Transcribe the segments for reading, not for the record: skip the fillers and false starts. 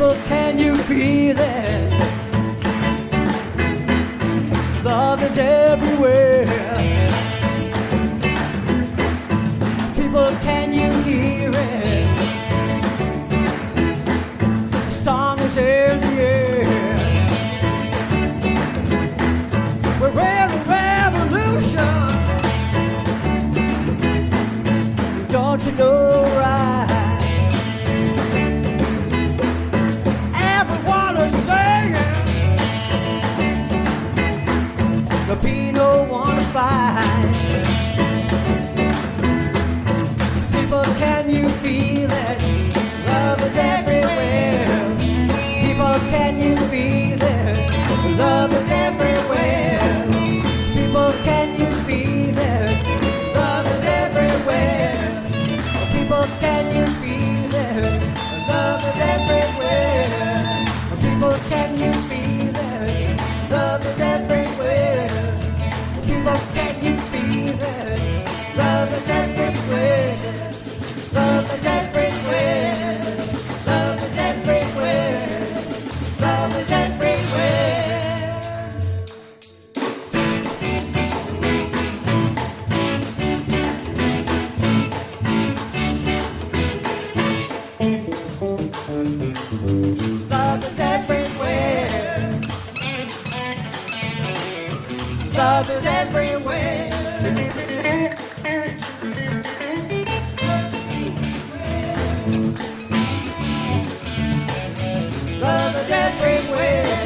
People, can you feel it? Love is everywhere. People, can you hear it? The song is in the air. We're in a revolution. Don't you know right? Everyone is saying there'll be no one to fight. People, can you feel it? Love is everywhere. People, can you feel it? Love is everywhere. People, can you feel it? Love is everywhere. People, can you feel it? Love is everywhere. People, can you feel it? Love is everywhere. People, can you feel it? Love is everywhere. Love is everywhere. Love is everywhere. Love is everywhere. Love is everywhere. Love is everywhere. Love is everywhere.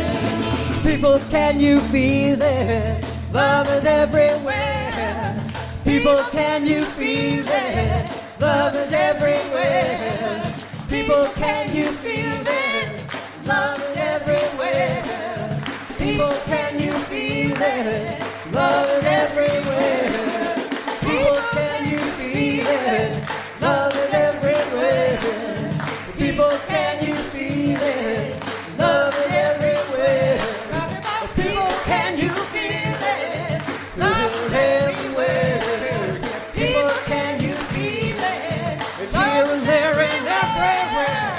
People, can you feel it? Love is everywhere. People, can you feel it? Love is everywhere. People, can you feel it? Love is everywhere. People, can you feel it? Love is everywhere. People, can you feel it? Love is everywhere. People, can you feel it? Love is everywhere. People, can you feel it? Love is everywhere. People, can you feel it? It's here and there and everywhere.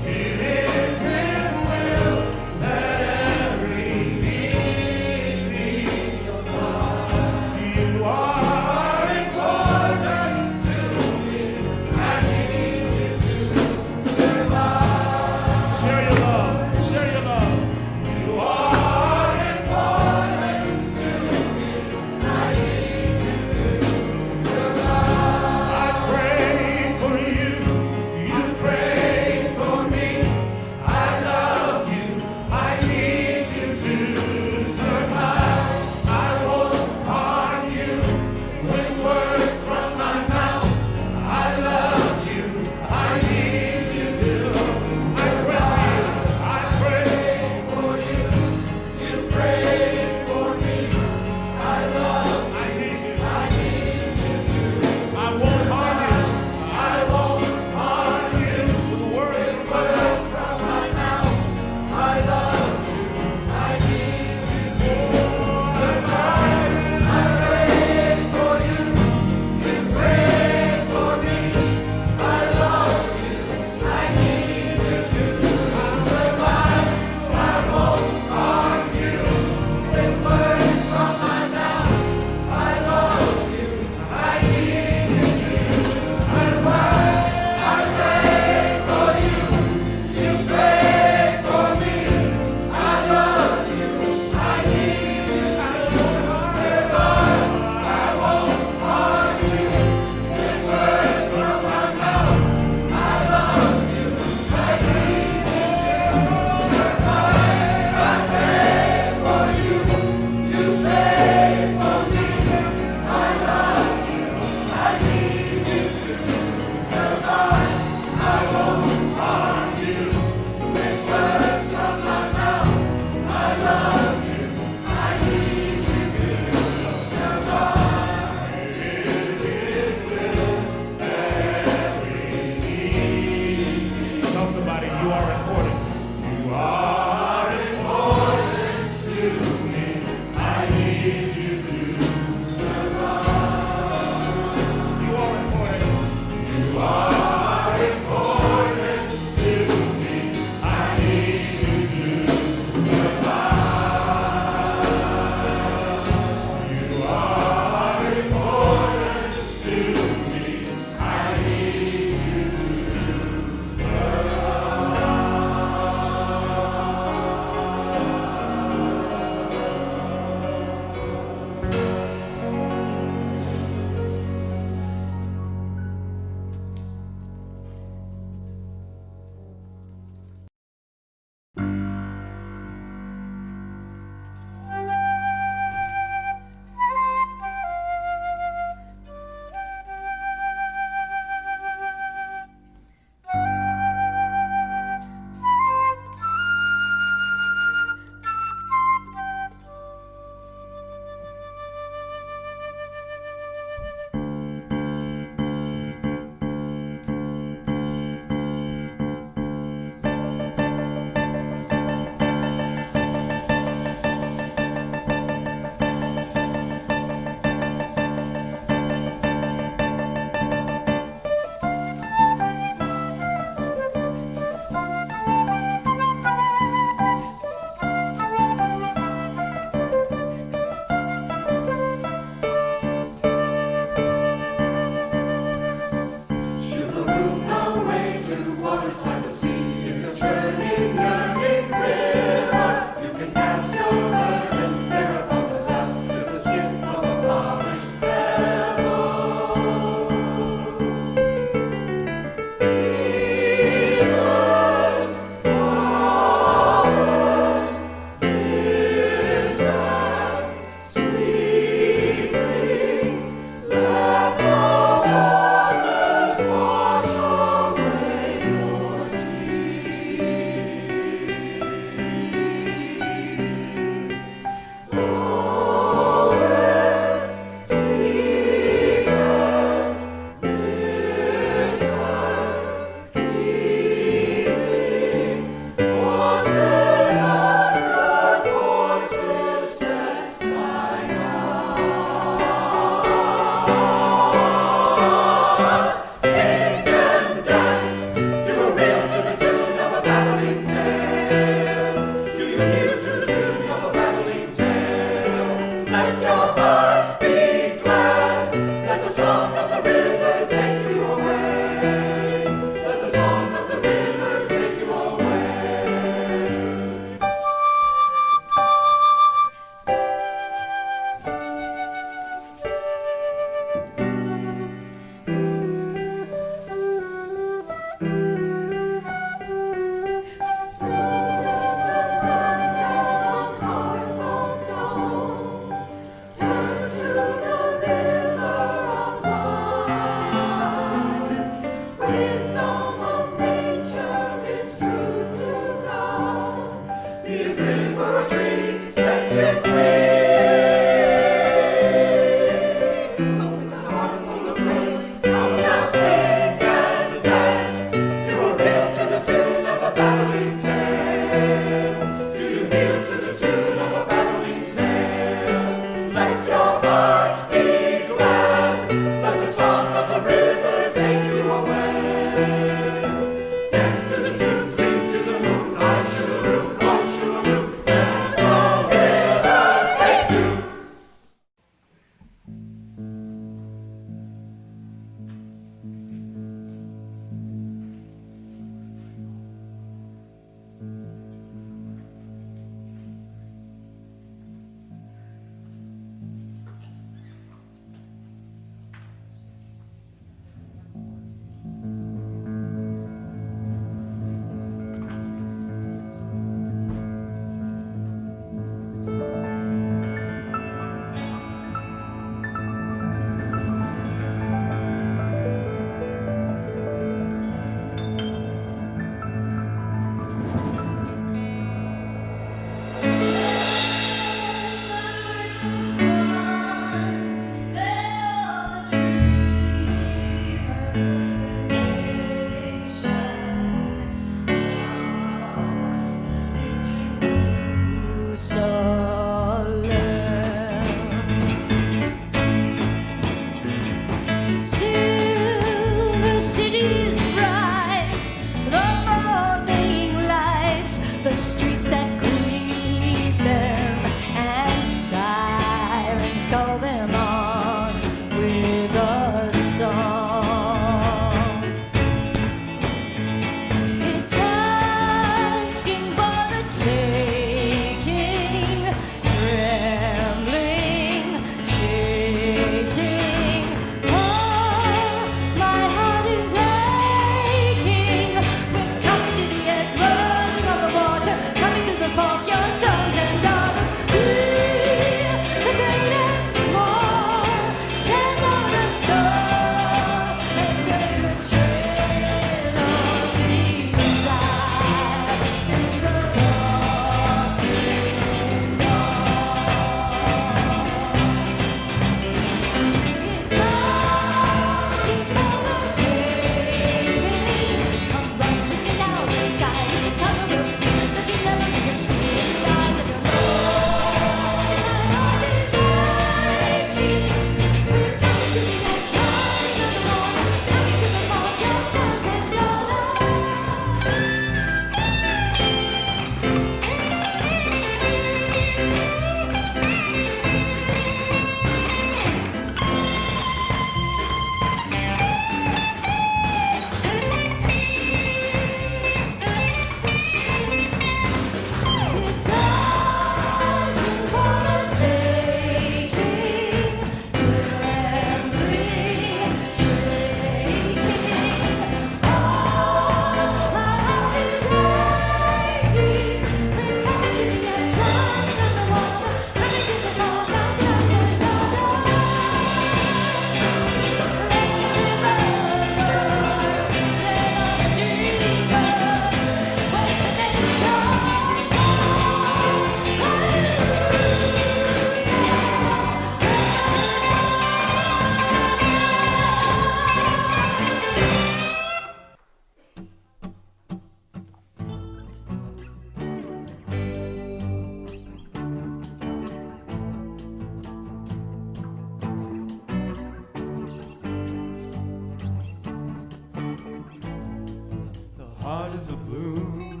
heart is a bloom.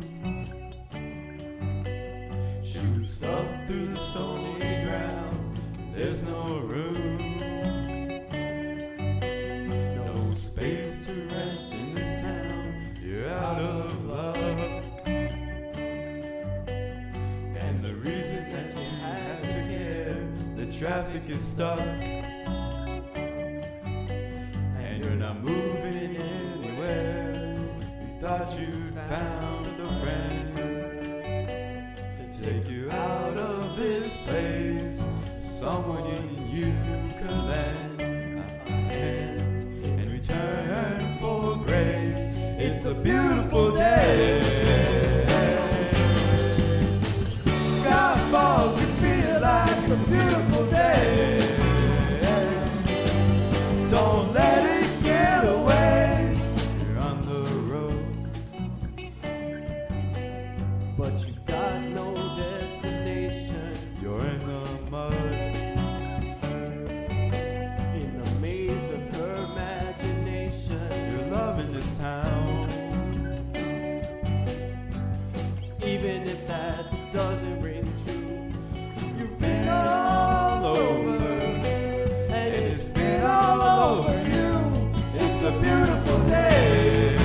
Shoots up through the stony ground. There's no room, no space to rent in this town. You're out of luck, and the reason that you have to care, the traffic is stuck, and you're not moving anywhere. You thought you found a friend to take you out of this place, someone you could lend a hand and return for grace. It's a beautiful day. Sky falls, you feel like it's a beautiful day. Don't let it get away. You're on the road, But you've got no destination. you're in the mud, In the maze of her imagination. you're loving this town. Even if that doesn't ring true, You've been all over, and it's been all over you. It's a beautiful day.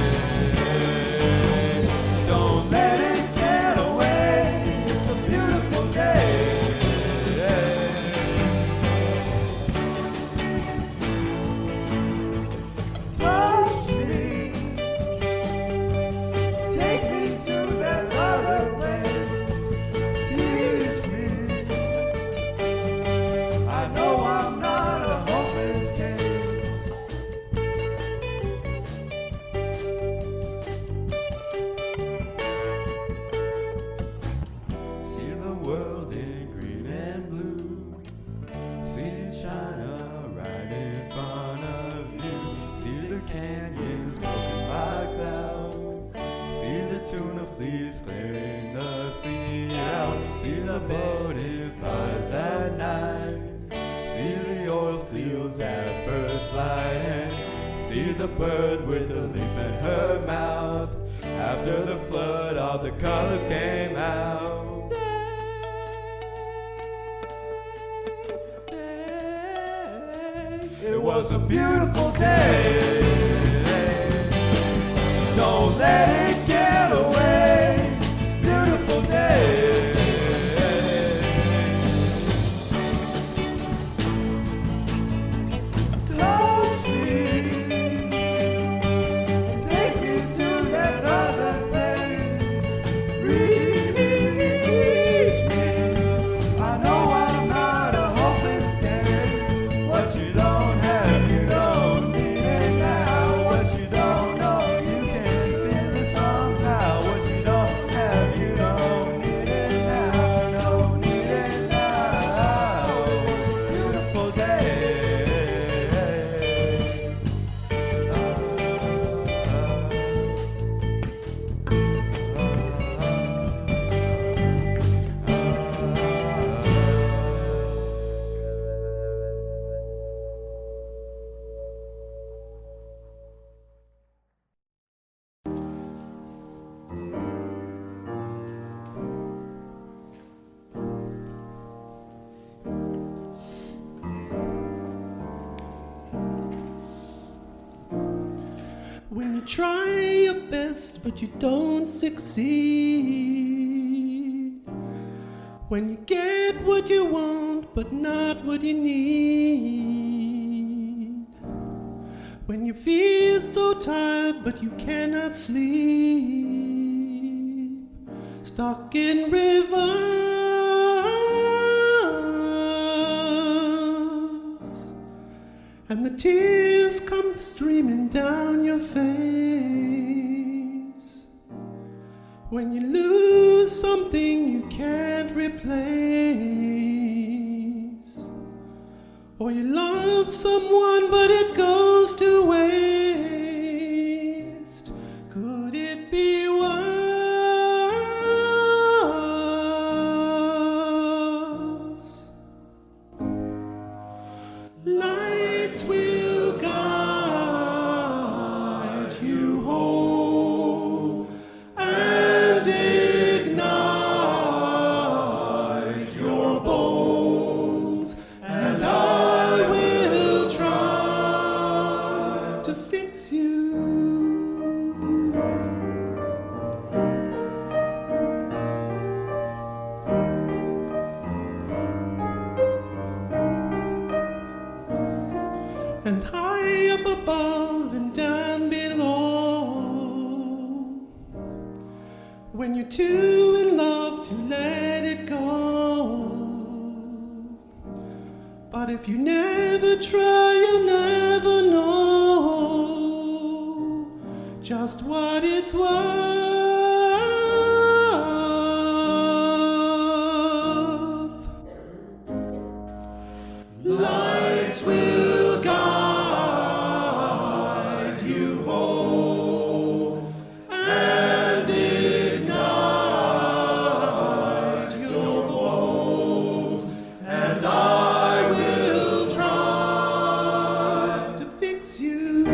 Don't let it get away. It's a beautiful day. Touch me, take me to that other place. Teach me, I know I'm not a hopeless case. See the world in green and blue. See China right in front of you. See the canyons broken by cloud. See the tuna fleas clearing the sea out. See the boat in flies at night. See the oil fields at first light. And see the bird with the leaf in her mouth. After the flood, all the colors came out. It was a beautiful day. Don't let it get away. Beautiful day. Touch me, take me to that other place. Reach me, I know I'm not a hopeless case. What you don't have, you don't need it now. What you don't know, you can feel it somehow. What you don't have, you don't need it now. Don't need it now. Beautiful day. When you try your best but you don't succeed, when you get what you want but not what you need, when you feel so tired but you cannot sleep, stuck in rivers, and the tears come streaming down your face, when you lose something you can't replace, or you love someone but it goes to waste, could it be worse? Lights will guide you home. when you're too in love to let it go. But if you never try, you'll never know just what it's worth. Lights will guide you home and ignite your bones, and I will try to fix you.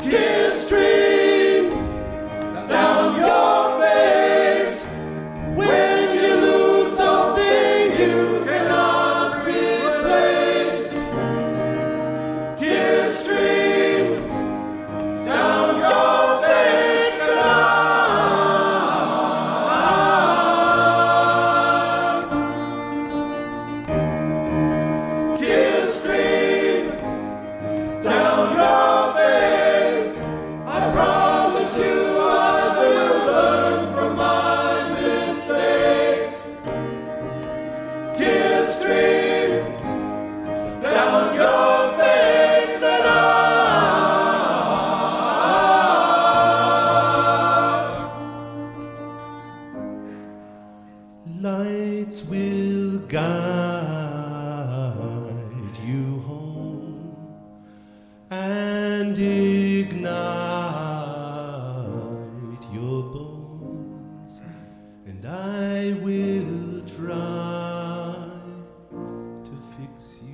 Tear stream down your face when you lose something you cannot replace. Tear stream down your face, and tear stream down your face. I promise you I will learn from my mistakes. Tears stream down your face, and lights will guide you home and ignite your bones, and I will try to fix you.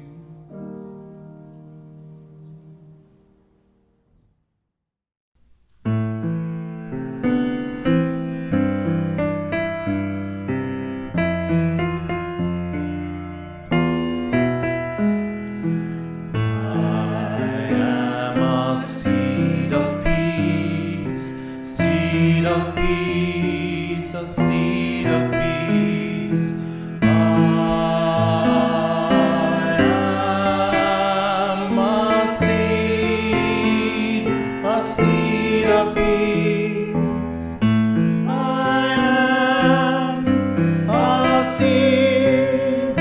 I am a seed of peace, seed of peace, a seed of peace. I am a seed of peace. I am a seed.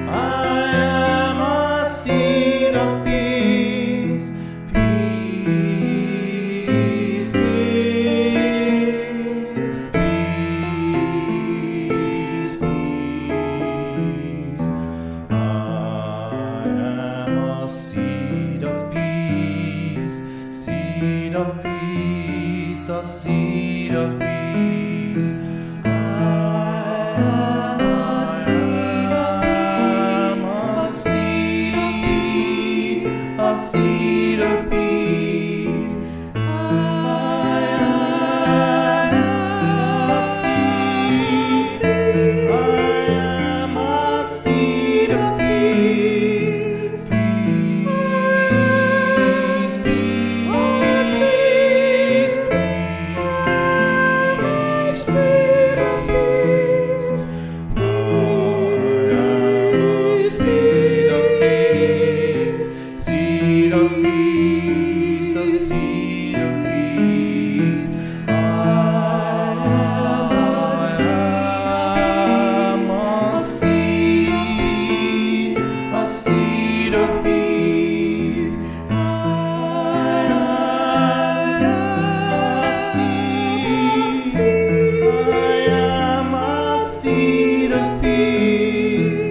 I am a seed of peace. Peace, peace, peace, peace. I am a seed of peace, seed of peace, a seed of peace. I am a seed, a seed of peace. I am a seed, I am a seed of peace. Peace, peace, peace, peace, seed of peace. I am a seed of peace, seed of peace, a seed of peace. I am a seed of peace. I am a seed of peace.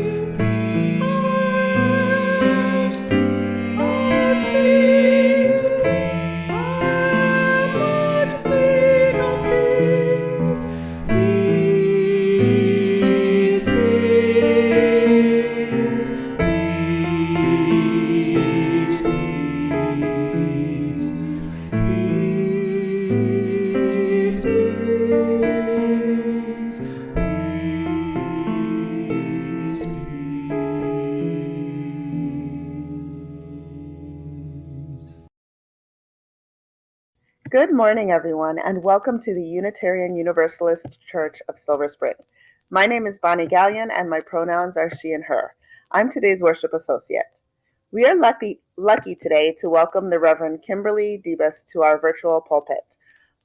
Peace, peace, peace, peace. Peace, peace, peace, peace, peace, peace, peace. Good morning, everyone, and welcome to the Unitarian Universalist Church of Silver Spring. My name is Bonnie Gallion, and my pronouns are she and her. I'm today's worship associate. We are lucky today to welcome the Reverend Kimberly Debus to our virtual pulpit.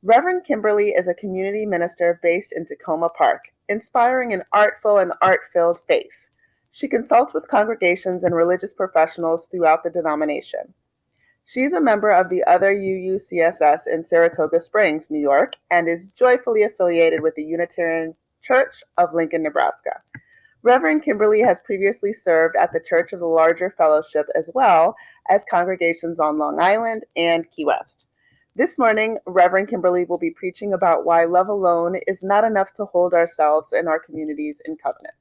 Reverend Kimberly is a community minister based in Tacoma Park, inspiring an artful and art-filled faith. She consults with congregations and religious professionals throughout the denomination. She's a member of the other UUCSS in Saratoga Springs, New York, and is joyfully affiliated with the Unitarian Church of Lincoln, Nebraska. Reverend Kimberly has previously served at the Church of the Larger Fellowship as well as congregations on Long Island and Key West. This morning, Reverend Kimberly will be preaching about why love alone is not enough to hold ourselves and our communities in covenant.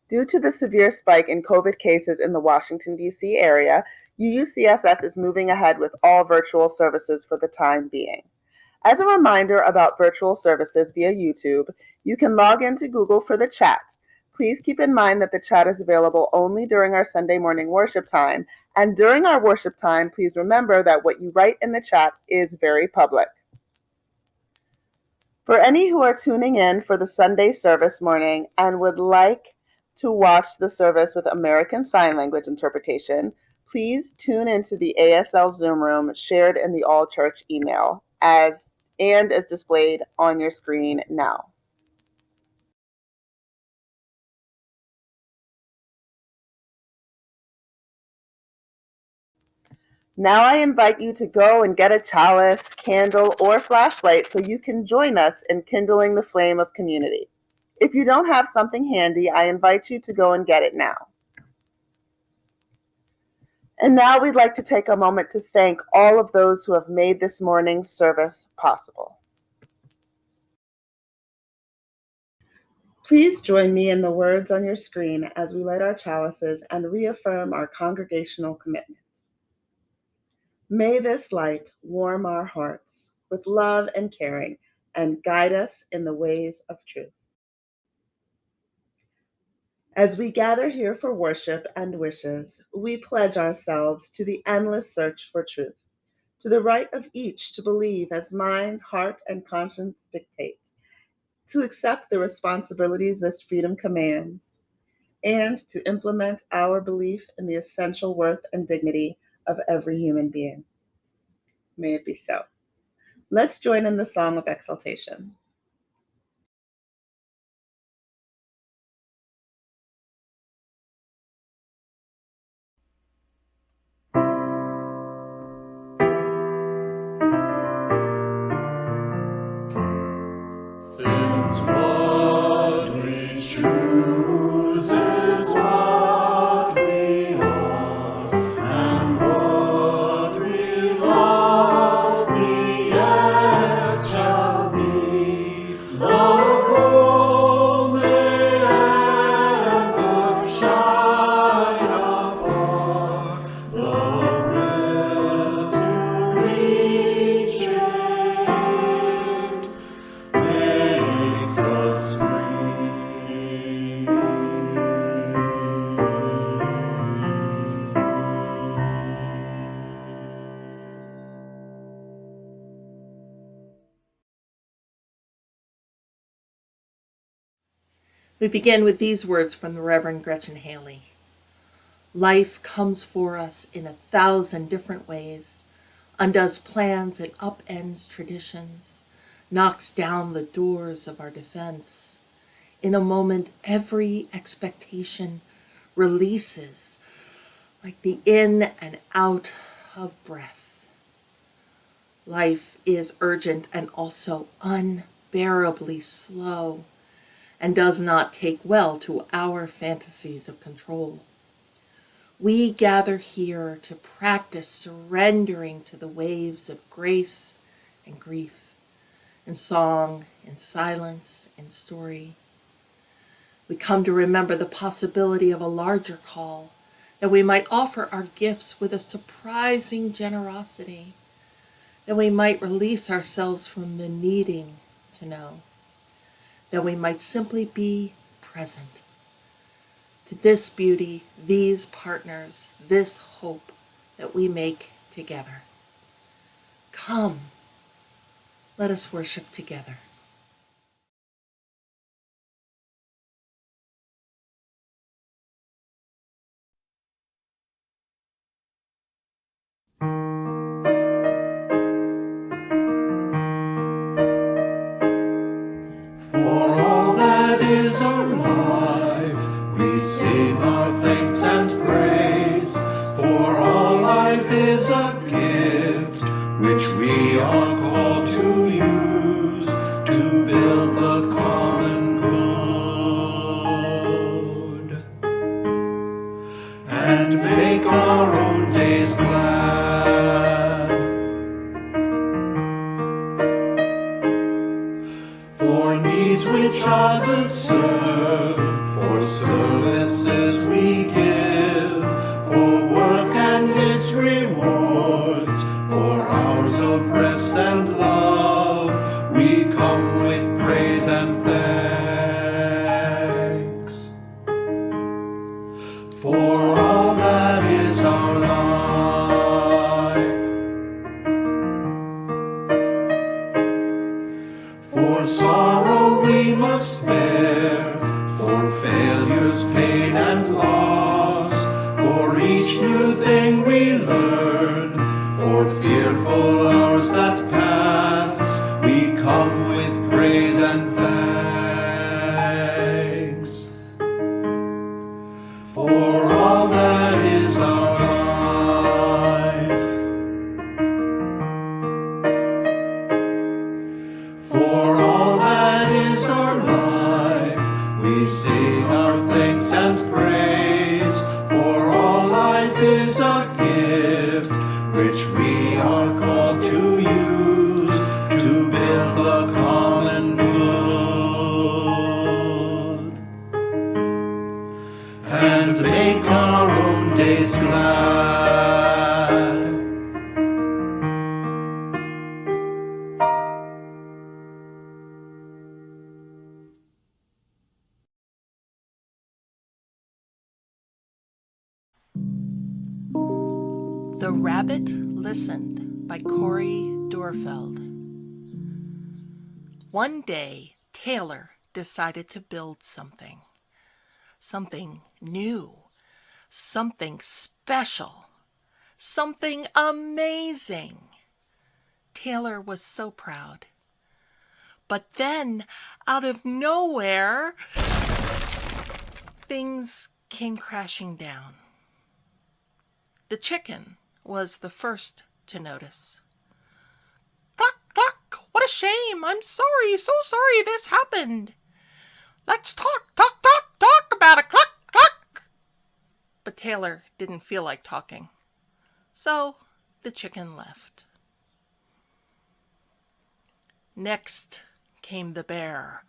Due to the severe spike in COVID cases in the Washington, D.C. area, UUCSS is moving ahead with all virtual services for the time being. As a reminder about virtual services via YouTube, you can log into Google for the chat. Please keep in mind that the chat is available only during our Sunday morning worship time, and during our worship time, please remember that what you write in the chat is very public. For any who are tuning in for the Sunday service morning and would like to watch the service with American Sign Language interpretation, please tune into the ASL Zoom room shared in the All Church email as displayed on your screen now. Now I invite you to go and get a chalice, candle, or flashlight so you can join us in kindling the flame of community. If you don't have something handy, I invite you to go and get it now. And now we'd like to take a moment to thank all of those who have made this morning's service possible. Please join me in the words on your screen as we light our chalices and reaffirm our congregational commitment. May this light warm our hearts with love and caring and guide us in the ways of truth. As we gather here for worship and wishes, we pledge ourselves to the endless search for truth, to the right of each to believe as mind, heart, and conscience dictate, to accept the responsibilities this freedom commands, and to implement our belief in the essential worth and dignity of every human being. May it be so. Let's join in the song of exaltation. Since what we choose is what we are, and what we love we yet shall be. The goal may ever shine afar, the will to reach it makes us free. We begin with these words from the Reverend Gretchen Haley. Life comes for us in 1,000 different ways, undoes plans and upends traditions, knocks down the doors of our defense. In a moment, every expectation releases like the in and out of breath. Life is urgent and also unbearably slow, and does not take well to our fantasies of control. We gather here to practice surrendering to the waves of grace and grief, in song, in silence, in story. We come to remember the possibility of a larger call, that we might offer our gifts with a surprising generosity, that we might release ourselves from the needing to know, that we might simply be present to this beauty, these partners, this hope that we make together. Come, Let us worship together. For all that is alive, we sing our thanks and praise. For all life is a gift, which we are called to use to build the common good and make our own days glad. For needs which others serve, for services we give, for work and its rewards, for hours of rest and love, we come with praise and thanks. For all that is our life, for sorrow we must bear, for failures, pain, and loss, for each new thing we learn, for fearful hours that pass, we come with praise and thanks. For all that is our life, for all that is our life, we sing our thanks and praise. For all life is a gift, which we are called to use to build the common good and make our own days glad. The Rabbit Listened by Corey Dorfeld. One day, Taylor decided to build something. Something new. Something special. Something amazing. Taylor was so proud. But then, out of nowhere, things came crashing down. The chicken was the first to notice. Cluck, cluck, what a shame. I'm sorry, so sorry this happened. Let's talk about it, cluck, cluck. But Taylor didn't feel like talking. So the chicken left. Next came the bear.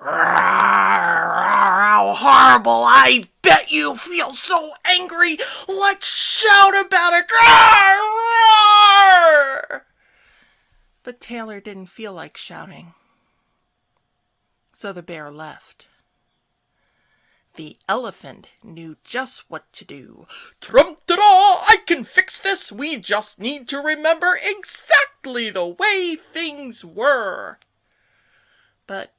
How horrible! I bet you feel so angry. Let's shout about it. But Taylor didn't feel like shouting. So the bear left. The elephant knew just what to do. Trum-ta-da! I can fix this. We just need to remember exactly the way things were. But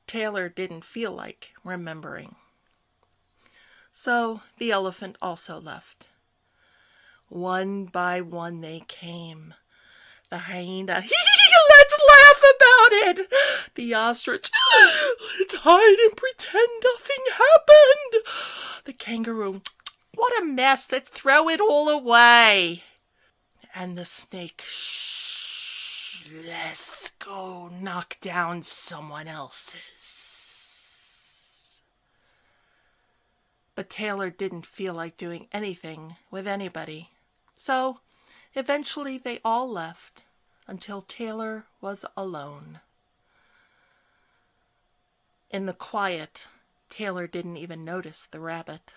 Taylor didn't feel like remembering. So the elephant also left. One by one they came. The hyena, let's laugh about it. The ostrich, let's hide and pretend nothing happened. The kangaroo, what a mess, let's throw it all away. And the snake, shh, let's go knock down someone else's. But Taylor didn't feel like doing anything with anybody. So eventually they all left until Taylor was alone. In the quiet, Taylor didn't even notice the rabbit.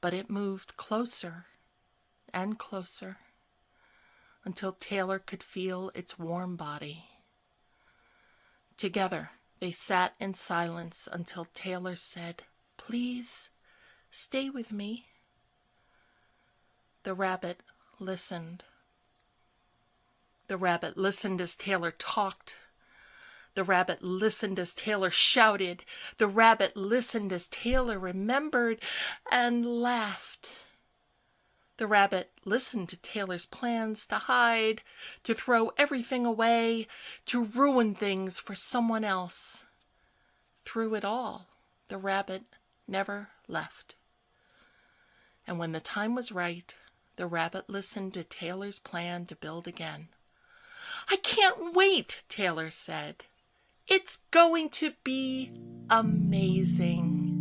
But it moved closer and closer until Taylor could feel its warm body. Together, they sat in silence until Taylor said, "Please, stay with me." The rabbit listened. The rabbit listened as Taylor talked. The rabbit listened as Taylor shouted. The rabbit listened as Taylor remembered and laughed. The rabbit listened to Taylor's plans to hide, to throw everything away, to ruin things for someone else. Through it all, the rabbit never left. And when the time was right, the rabbit listened to Taylor's plan to build again. "I can't wait," Taylor said. "It's going to be amazing."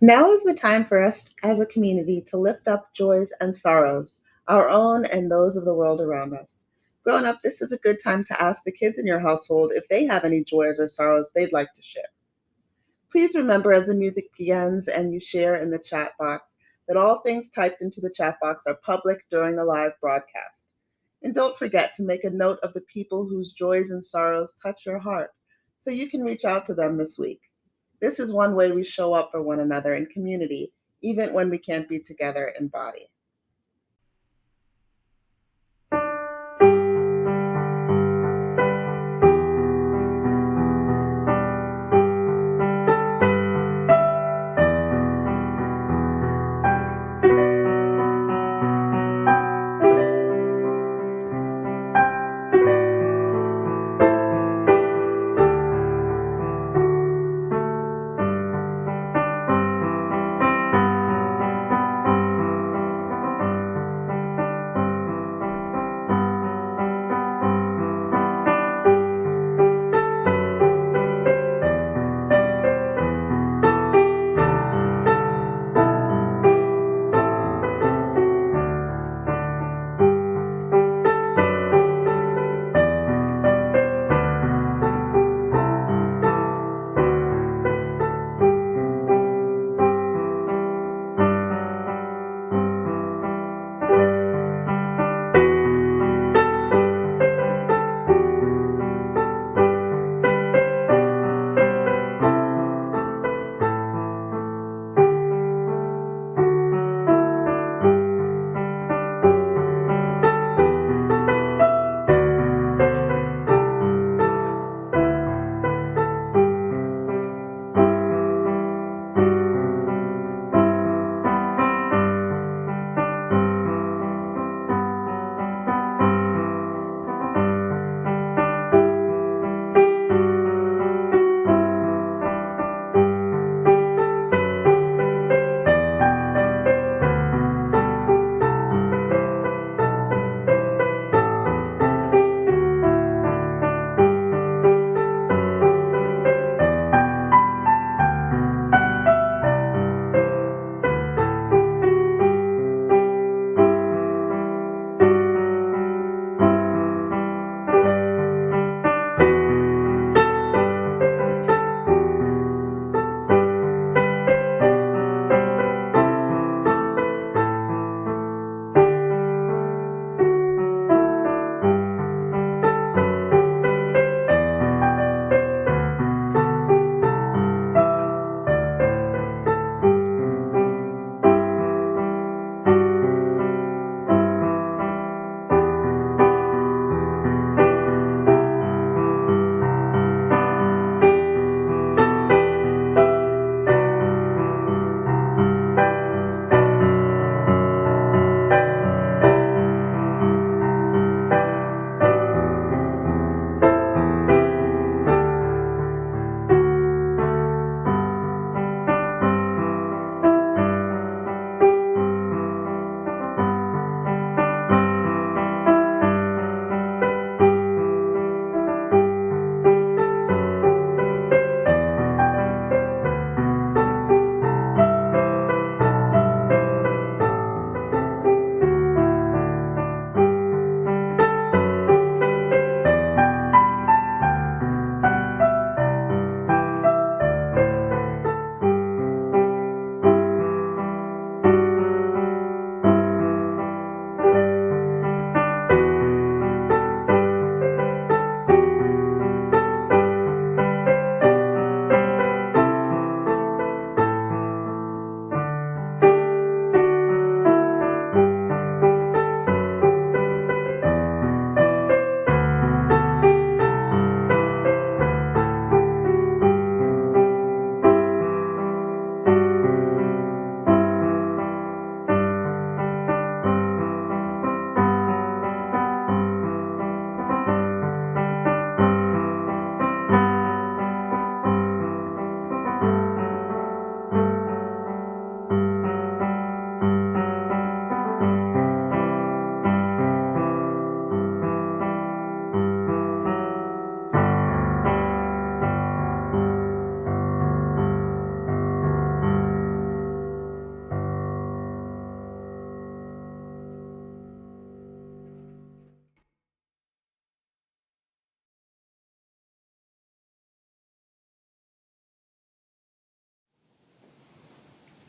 Now is the time for us as a community to lift up joys and sorrows, our own and those of the world around us. Growing up, this is a good time to ask the kids in your household if they have any joys or sorrows they'd like to share. Please remember as the music begins and you share in the chat box that all things typed into the chat box are public during the live broadcast. And don't forget to make a note of the people whose joys and sorrows touch your heart so you can reach out to them this week. This is one way we show up for one another in community, even when we can't be together in body.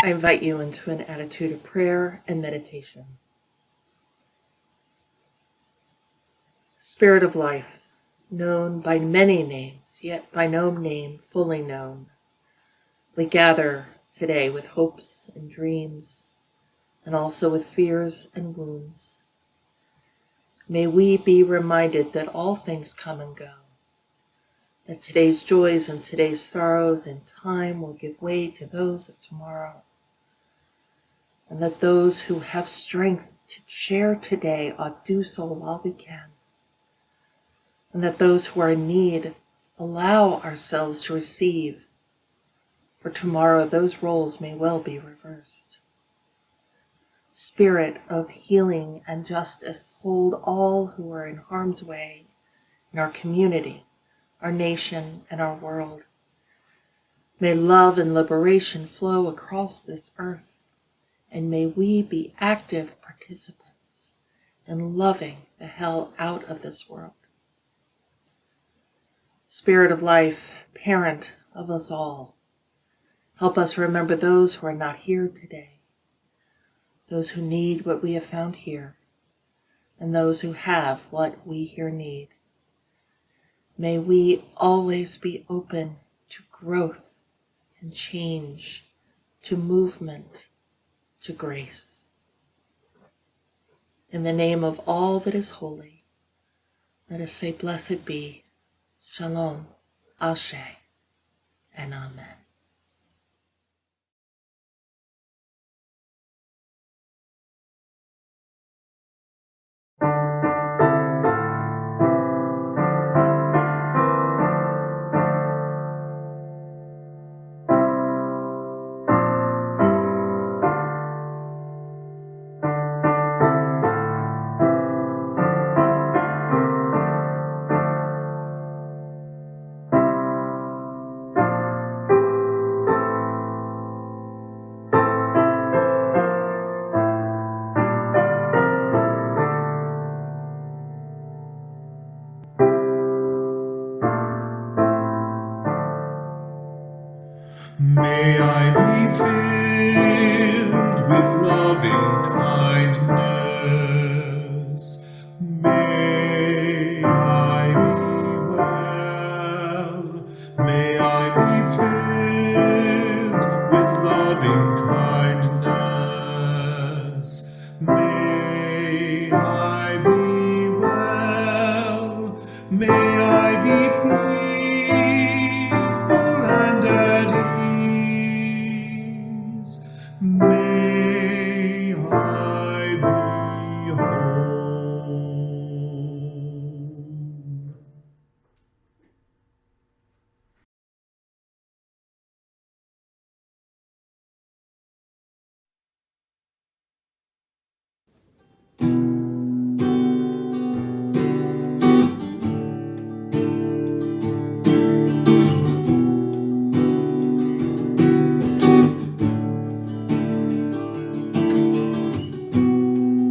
I invite you into an attitude of prayer and meditation. Spirit of life, known by many names, yet by no name fully known, we gather today with hopes and dreams, and also with fears and wounds. May we be reminded that all things come and go, that today's joys and today's sorrows in time will give way to those of tomorrow, and that those who have strength to share today ought do so while we can, and that those who are in need allow ourselves to receive, for tomorrow those roles may well be reversed. Spirit of healing and justice, hold all who are in harm's way in our community, our nation, and our world. May love and liberation flow across this earth, and may we be active participants in loving the hell out of this world. Spirit of life, parent of us all, help us remember those who are not here today, those who need what we have found here, and those who have what we here need. May we always be open to growth and change, to movement, to grace. In the name of all that is holy, let us say, blessed be, Shalom, Ashe, and Amen. May I be filled with loving kindness. May I be well. May I be filled with loving kindness. May I be well. May I be peaceful and at ease. May I be home.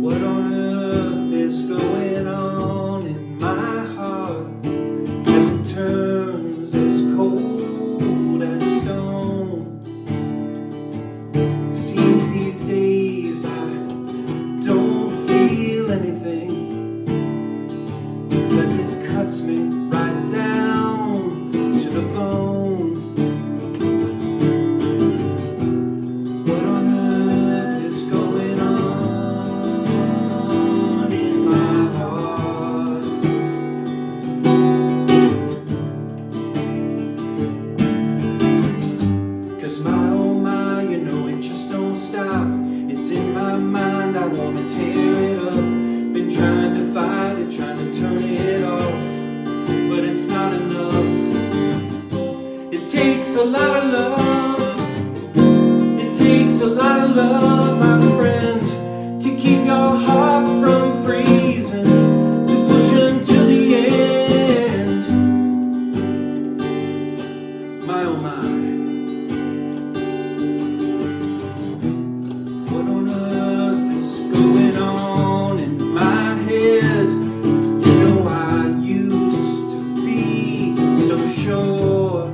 What on earth is going on in my heart as it turns as cold as stone? Seems these days I don't feel anything, 'cause it cuts me right down to the bone. What on earth is going on in my heart? 'Cause my oh my, you know it just don't stop. It's in my mind, I wanna tear it up. Been trying to fight it, trying to turn it off, but it's not enough. It takes a lot of love. It takes a lot of love, my friend, to keep your heart from freezing, to push until the end. My oh my. What on earth is going on in my head? You know I used to be so sure.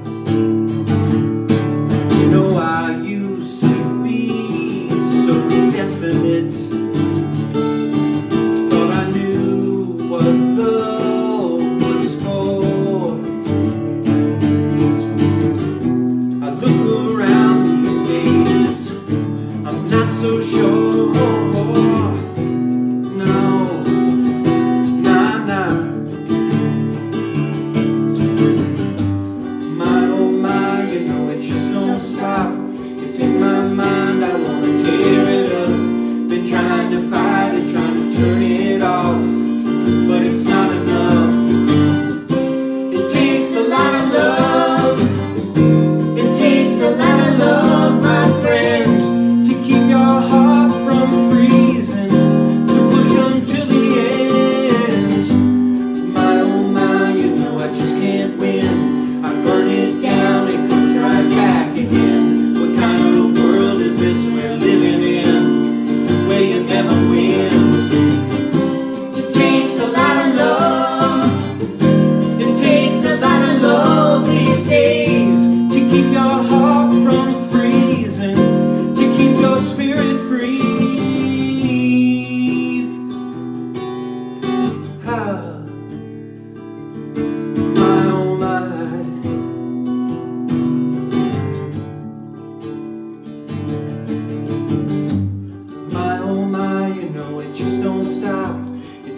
You know I used to be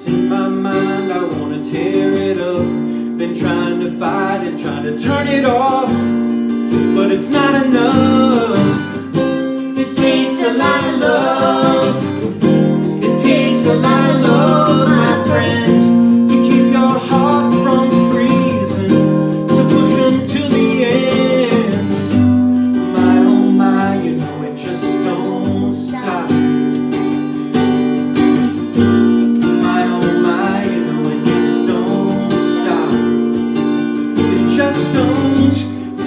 It's in my mind, I wanna tear it up. Been trying to fight it, trying to turn it off, but it's not enough. It takes a lot of love. It takes a lot of love, my friend, to keep your heart from freezing, to push until the end. My oh my, you know it just don't stop. My oh my, you know it just don't stop. It just don't.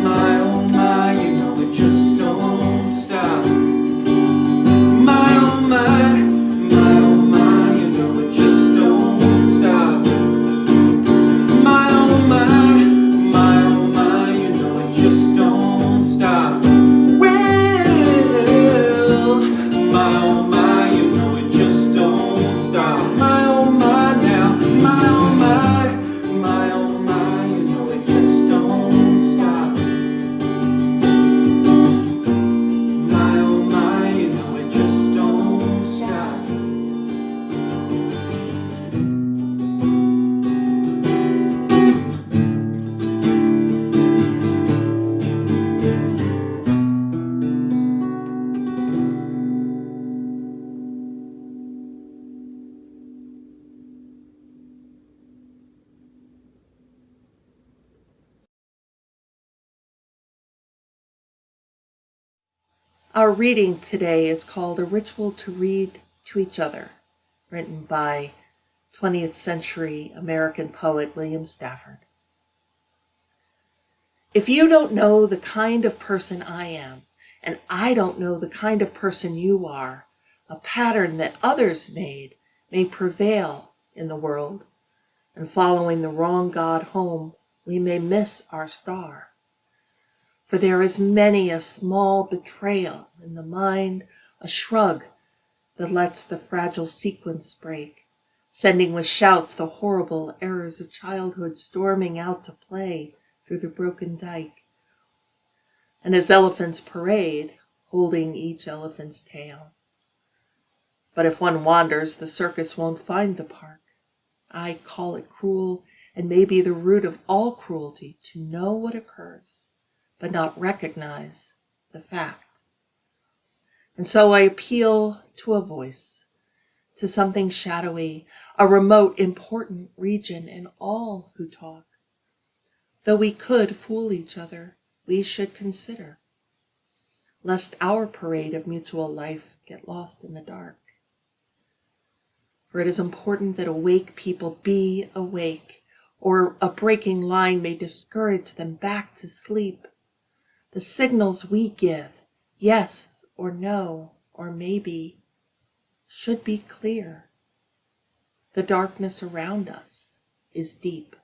My oh my, you know it just don't stop. My oh my, oh my, you know it just don't stop. My oh my, you know it just don't stop. Well, my oh my, you know it just don't stop. My oh my now, my oh my, you know it just don't stop. My oh my, you know it just don't stop. Our reading today is called A Ritual to Read to Each Other, written by 20th century American poet William Stafford. If you don't know the kind of person I am, and I don't know the kind of person you are, a pattern that others made may prevail in the world, and following the wrong God home, we may miss our star. For there is many a small betrayal in the mind, a shrug that lets the fragile sequence break, sending with shouts the horrible errors of childhood storming out to play through the broken dike. And as elephants parade, holding each elephant's tail. But if one wanders, the circus won't find the park. I call it cruel, and may be the root of all cruelty, to know what occurs, but not recognize the fact. And so I appeal to a voice, to something shadowy, a remote, important region in all who talk. Though we could fool each other, we should consider, lest our parade of mutual life get lost in the dark. For it is important that awake people be awake, or a breaking line may discourage them back to sleep. The signals we give, yes or no or maybe, should be clear. The darkness around us is deep.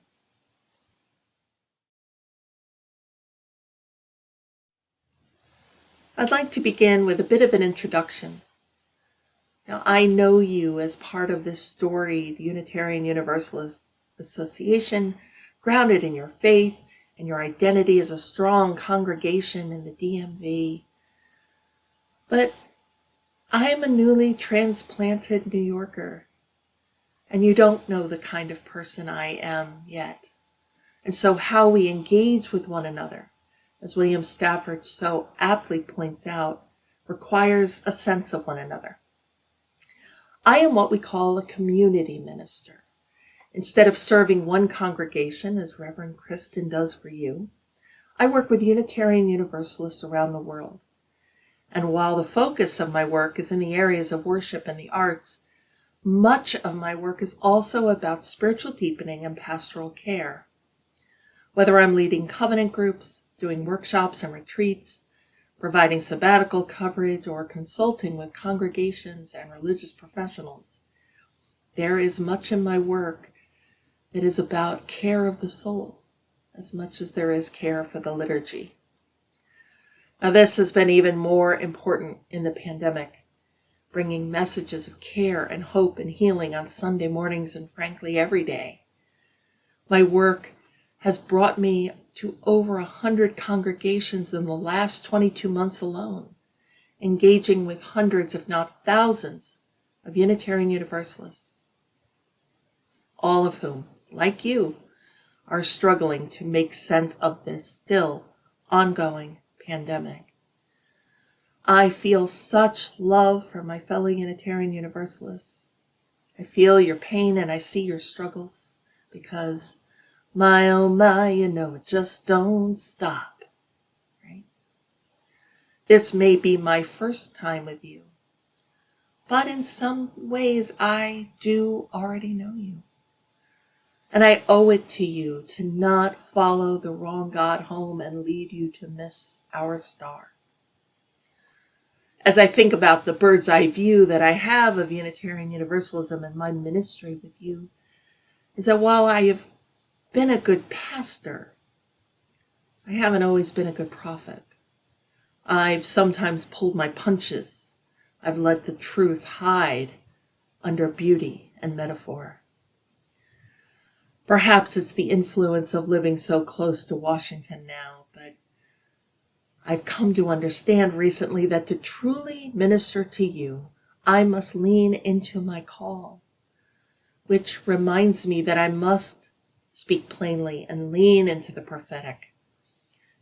I'd like to begin with a bit of an introduction. Now, I know you as part of this storied Unitarian Universalist association, grounded in your faith and your identity as a strong congregation in the DMV. But I am a newly transplanted New Yorker, and you don't know the kind of person I am yet. And so how we engage with one another, as William Stafford so aptly points out, requires a sense of one another. I am what we call a community minister. Instead of serving one congregation, as Reverend Kristen does for you, I work with Unitarian Universalists around the world. And while the focus of my work is in the areas of worship and the arts, much of my work is also about spiritual deepening and pastoral care. Whether I'm leading covenant groups, doing workshops and retreats, providing sabbatical coverage, or consulting with congregations and religious professionals, there is much in my work that is about care of the soul, as much as there is care for the liturgy. Now, this has been even more important in the pandemic, bringing messages of care and hope and healing on Sunday mornings and frankly every day. My work has brought me to over 100 congregations in the last 22 months alone, engaging with hundreds, if not thousands, of Unitarian Universalists. all of whom, like you, are struggling to make sense of this still ongoing pandemic. I feel such love for my fellow Unitarian Universalists. I feel your pain and I see your struggles because, my oh my, you know it just don't stop, right? This may be my first time with you, but in some ways I do already know you. And I owe it to you to not follow the wrong God home and lead you to miss our star. As I think about the bird's eye view that I have of Unitarian Universalism and my ministry with you, is that while I have been a good pastor, I haven't always been a good prophet. I've sometimes pulled my punches. I've let the truth hide under beauty and metaphor. Perhaps it's the influence of living so close to Washington now, but I've come to understand recently that to truly minister to you, I must lean into my call, which reminds me that I must speak plainly and lean into the prophetic.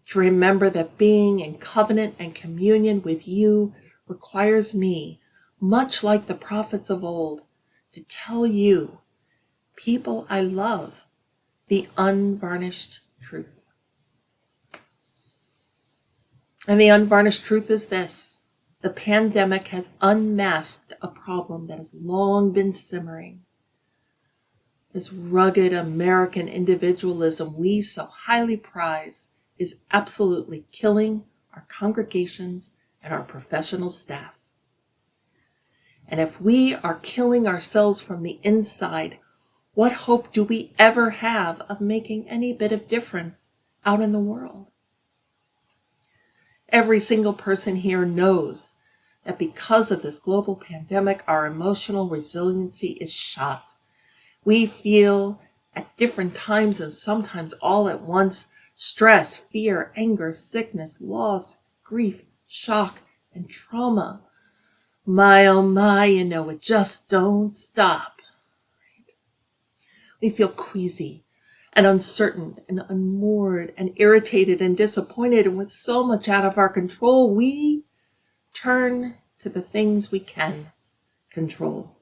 To remember that being in covenant and communion with you requires me, much like the prophets of old, to tell you, people I love, the unvarnished truth. And the unvarnished truth is this: the pandemic has unmasked a problem that has long been simmering. This rugged American individualism we so highly prize is absolutely killing our congregations and our professional staff. And if we are killing ourselves from the inside, what hope do we ever have of making any bit of difference out in the world? Every single person here knows that because of this global pandemic, our emotional resiliency is shot. We feel at different times and sometimes all at once stress, fear, anger, sickness, loss, grief, shock, and trauma. My oh my, you know it just don't stop. We feel queasy and uncertain and unmoored and irritated and disappointed, and with so much out of our control, we turn to the things we can control.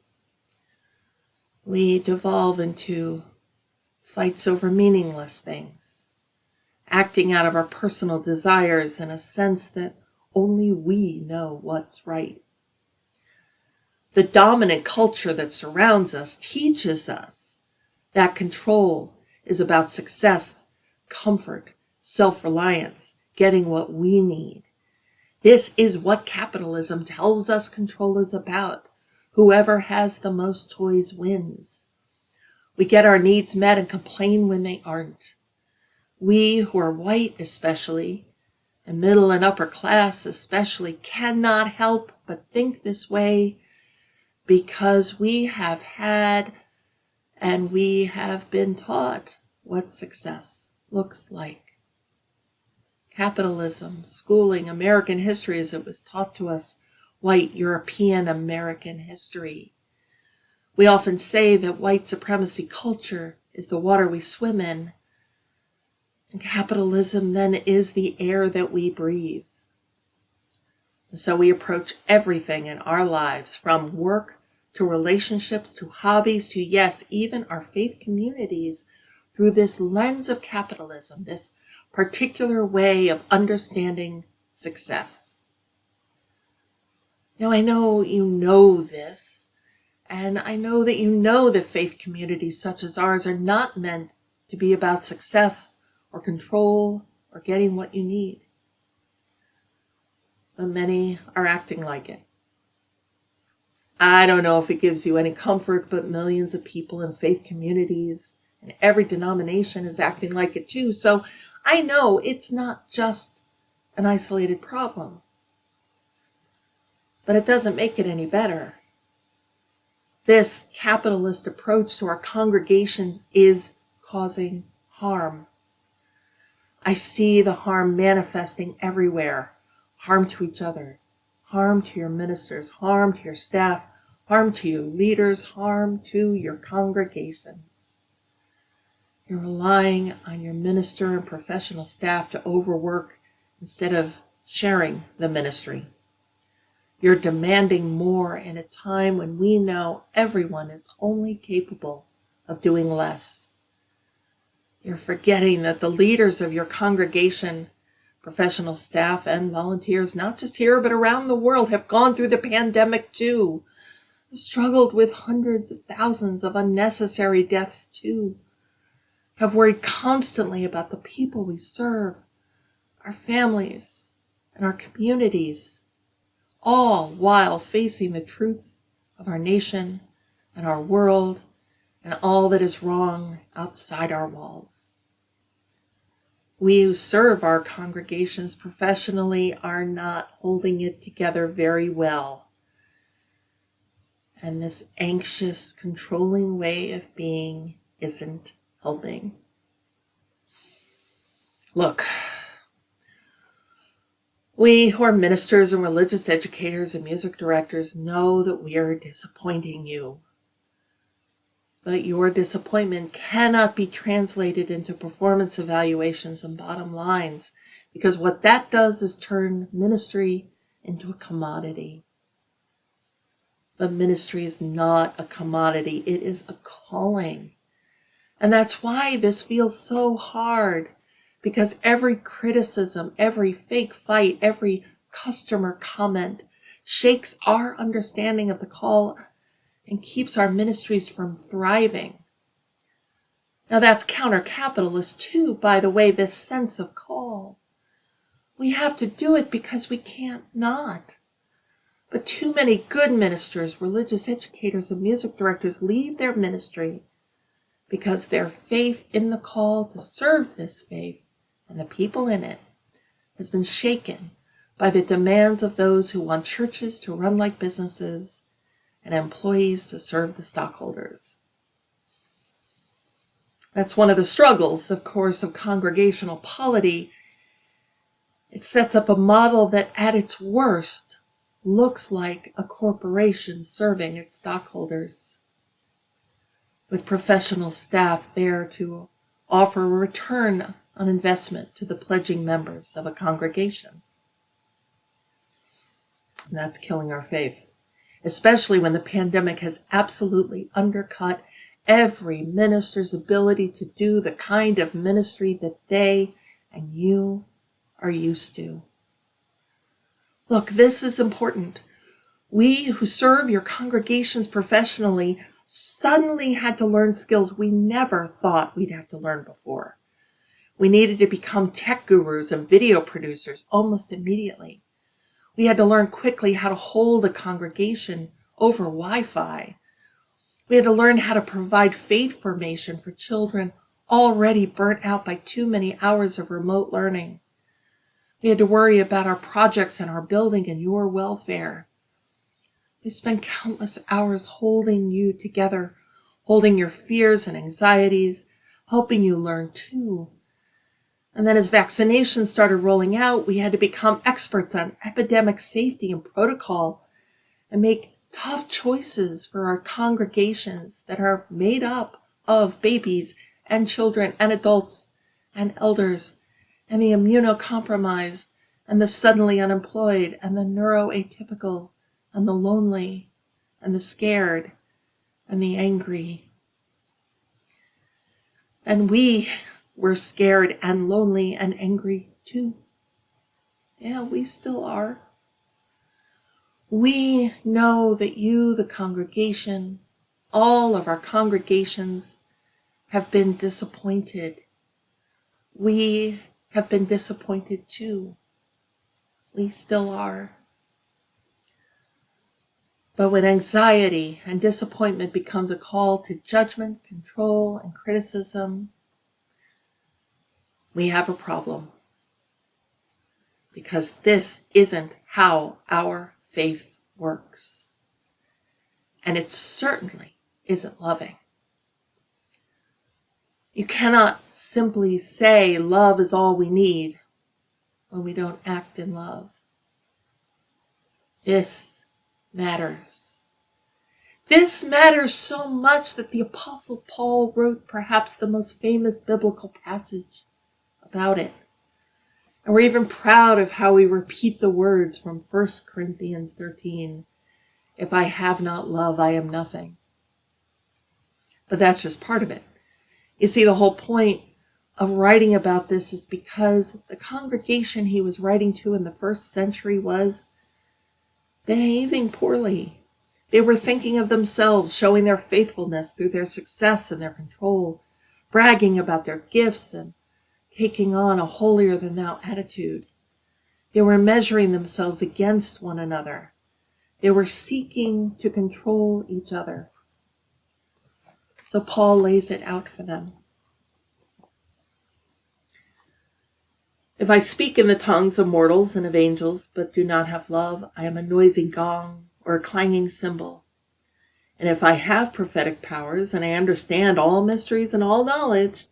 We devolve into fights over meaningless things, acting out of our personal desires in a sense that only we know what's right. The dominant culture that surrounds us teaches us that control is about success, comfort, self-reliance, getting what we need. This is what capitalism tells us control is about. Whoever has the most toys wins. We get our needs met and complain when they aren't. We who are white especially, and middle and upper class especially, cannot help but think this way because we have had and we have been taught what success looks like. Capitalism, schooling, American history as it was taught to us, white European American history. We often say that white supremacy culture is the water we swim in, and capitalism then is the air that we breathe. And so we approach everything in our lives, from work to relationships to hobbies to, yes, even our faith communities, through this lens of capitalism, this particular way of understanding success. Now, I know you know this, and I know that you know that faith communities such as ours are not meant to be about success or control or getting what you need. But many are acting like it. I don't know if it gives you any comfort, but millions of people in faith communities and every denomination is acting like it too. So I know it's not just an isolated problem, but it doesn't make it any better. This capitalist approach to our congregations is causing harm. I see the harm manifesting everywhere. Harm to each other, harm to your ministers, harm to your staff, harm to your leaders, harm to your congregations. You're relying on your minister and professional staff to overwork instead of sharing the ministry. You're demanding more in a time when we know everyone is only capable of doing less. You're forgetting that the leaders of your congregation, professional staff, and volunteers, not just here but around the world, have gone through the pandemic too. Have struggled with hundreds of thousands of unnecessary deaths too. Have worried constantly about the people we serve, our families, and our communities, all while facing the truth of our nation and our world and all that is wrong outside our walls. We who serve our congregations professionally are not holding it together very well. And this anxious, controlling way of being isn't helping. Look, we who are ministers and religious educators and music directors know that we are disappointing you. But your disappointment cannot be translated into performance evaluations and bottom lines, because what that does is turn ministry into a commodity. But ministry is not a commodity, it is a calling. And that's why this feels so hard, because every criticism, every fake fight, every customer comment shakes our understanding of the call and keeps our ministries from thriving. Now that's counter-capitalist too, by the way, this sense of call. We have to do it because we can't not. But too many good ministers, religious educators, and music directors leave their ministry because their faith in the call to serve this faith and the people in it has been shaken by the demands of those who want churches to run like businesses and employees to serve the stockholders. That's one of the struggles, of course, of congregational polity. It sets up a model that at its worst looks like a corporation serving its stockholders, with professional staff there to offer a return on investment to the pledging members of a congregation. And that's killing our faith, especially when the pandemic has absolutely undercut every minister's ability to do the kind of ministry that they and you are used to. Look, this is important. We who serve your congregations professionally suddenly had to learn skills we never thought we'd have to learn before. We needed to become tech gurus and video producers almost immediately. We had to learn quickly how to hold a congregation over Wi-Fi. We had to learn how to provide faith formation for children already burnt out by too many hours of remote learning. We had to worry about our projects and our building and your welfare. We spent countless hours holding you together, holding your fears and anxieties, helping you learn too. And then as vaccinations started rolling out, we had to become experts on epidemic safety and protocol and make tough choices for our congregations that are made up of babies and children and adults and elders and the immunocompromised and the suddenly unemployed and the neuroatypical and the lonely and the scared and the angry. And we were scared and lonely and angry too. Yeah, we still are. We know that you, the congregation, all of our congregations have been disappointed. We have been disappointed too. We still are. But when anxiety and disappointment becomes a call to judgment, control, and criticism, we have a problem. Because this isn't how our faith works. And it certainly isn't loving. You cannot simply say love is all we need when we don't act in love. This matters. This matters so much that the Apostle Paul wrote perhaps the most famous biblical passage about it. And we're even proud of how we repeat the words from 1 Corinthians 13. If I have not love, I am nothing. But that's just part of it. You see, the whole point of writing about this is because the congregation he was writing to in the first century was behaving poorly. They were thinking of themselves, showing their faithfulness through their success and their control, bragging about their gifts and taking on a holier-than-thou attitude. They were measuring themselves against one another. They were seeking to control each other. So Paul lays it out for them. If I speak in the tongues of mortals and of angels, but do not have love, I am a noisy gong or a clanging cymbal. And if I have prophetic powers, and I understand all mysteries and all knowledge,